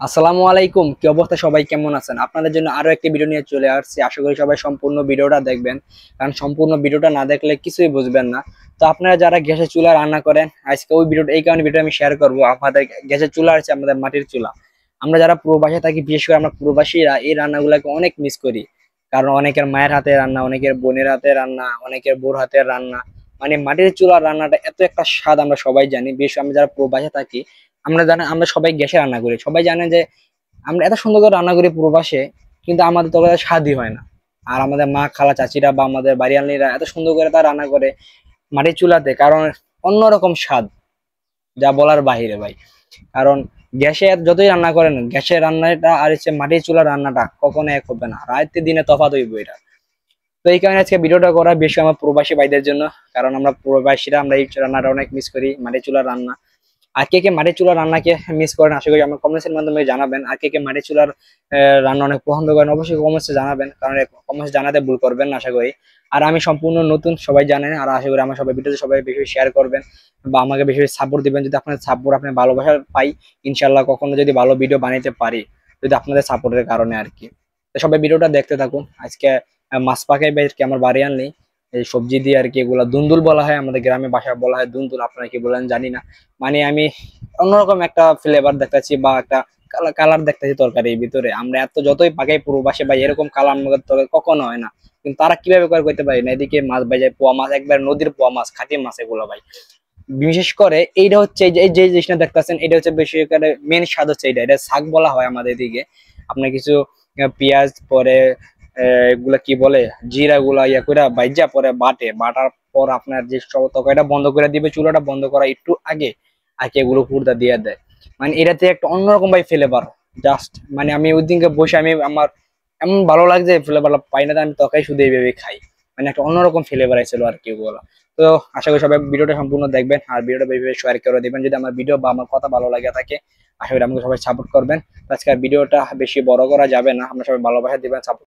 আসসালামু আলাইকুম, কি অবস্থা? সবাই কেমন আছেন? আপনাদের জন্য আরো একটি ভিডিও নিয়ে চলে আসছি। আশা করি সবাই সম্পূর্ণ ভিডিওটা দেখবেন, কারণ সম্পূর্ণ ভিডিওটা না দেখলে কিছুই বুঝবেন না। তো আপনারা যারা গ্যাসের চুলা রান্না করেন, আজকে ওই ভিডিওটা এই কারণে ভিডিও আমি শেয়ার করব। আমাদের গ্যাসের চুলা আছে, আমাদের মাটির চুলা। আমরা যারা প্রবাসে থাকি, বিশেষ করে আমরা প্রবাসীরা এই রান্নাগুলোকে অনেক মিস করি। কারণ অনেকের মায়ের হাতে রান্না, অনেকের বোনের হাতে রান্না, অনেকের বোর হাতের রান্না। মানে মাটির চুলার রান্নাটা এত একটা স্বাদ আমরা সবাই জানি। বিশেষ করে আমরা যারা প্রবাসে থাকি, আমরা জানি, আমরা সবাই গ্যাসে রান্না করি। সবাই জানে যে আমরা এত সুন্দর করে রান্না করি প্রবাসে, কিন্তু আমাদের তো স্বাদই হয় না। আর আমাদের মা, খালা, চাচিরা বা আমাদের বাড়িয়ালিরা এত সুন্দর করে তারা রান্না করে মাটির চুলাতে, কারণ অন্যরকম স্বাদ, যা বলার বাহিরে ভাই। কারণ গ্যাসে যতই রান্না করেন, গ্যাসের রান্নাটা আর হচ্ছে মাটির চুলার রান্নাটা কখনো এক হবে না। রাতে দিনে তফাৎ হইব এটা। তো এই কারণে আজকে ভিডিওটা করা বেশি আমার প্রবাসী ভাইদের জন্য। কারণ আমরা প্রবাসীরা আমরা এই রান্নাটা অনেক মিস করি, মাটির চুলার রান্না। আর কে কে মাটির চুলার রান্নাকে মিস করেন, আশা করি আমার কমেন্টসের মাধ্যমে জানাবেন। আর কে কে মাটির চুলার রান্না অনেক পছন্দ করেন, অবশ্যই কমেন্টসে জানাবেন, কারণ কমেন্টস জানাতে ভুল করবেন না, আশা করি। আর আমি সম্পূর্ণ নতুন, সবাই জানেন। আর আশা করি আমার সবাই ভিডিওতে সবাই বেশি শেয়ার করবেন বা আমাকে বেশি সাপোর্ট দিবেন। যদি আপনাদের সাপোর্ট, আপনার ভালোবাসা পাই, ইনশাল্লাহ কখনো যদি ভালো ভিডিও বানাইতে পারি, যদি আপনাদের সাপোর্টের কারণে আর কি। তো সবাই ভিডিওটা দেখতে থাকুন। আজকে মাছ পাকাই বাইরকে আমার বাড়ি আনলি এই সবজি দিয়ে আর কি। এগুলা দুন্দুল বলা হয়, আমাদের গ্রামে ভাষায় বলা হয় দুন্দুল, আপনারা কি বলেন জানি না। মানে আমি অন্যরকম একটা ফ্লেভার দেখতেছি বা একটা কালার দেখতেছি তরকারির ভিতরে। আমরা এত যতই পাকাই পূর্ববাসে ভাই, এরকম কালার আমাদের তরকারি কখনো হয় না। কিন্তু তারা কিভাবে করে করতে পারি না। এদিকে মাছ ভাই যায়, পোয়া মাছ, একবার নদীর পোয়া মাছ, খাঁটি মাছ এগুলো ভাই। বিশেষ করে এইটা হচ্ছে এই যে জিনিসটা দেখতেছেন, এটা হচ্ছে বেশি করে মেন স্বাদ হচ্ছে এইটা। এটা শাক বলা হয় আমাদের এদিকে। আপনার কিছু পেঁয়াজ পরে, এগুলা কি বলে, জিরা গুলা ইয়া করে বাইজা পরে বাটার পর আপনার যে সব তরকারিটা বন্ধ করে দিবে, চুলাটা বন্ধ করা একটু আগে আগে এগুলো পুরোটা দিয়ে দেয়। মানে এটাতে একটা অন্যরকম ভাই ফ্লেভার। জাস্ট মানে আমি ওই দিনকে বসে আমি আমার এমন ভালো লাগছে, ফ্লেভার পাই না, আমি তরকারি শুধু এইভাবে খাই। মানে একটা অন্যরকম ফ্লেভার আইছিল আর কি ওগুলো। তো আশা করি সবাই ভিডিওটা সম্পূর্ণ দেখবেন, আর ভিডিওটা এইভাবে শেয়ার করে দিবেন যদি আমার ভিডিও বা আমার কথা ভালো লাগে থাকে। আশা করি আমাকে সবাই সাপোর্ট করবেন। তো আজকের ভিডিওটা বেশি বড় করা যাবে না, আমরা সবাই ভালোবাসা দিবেন, সাপোর্ট।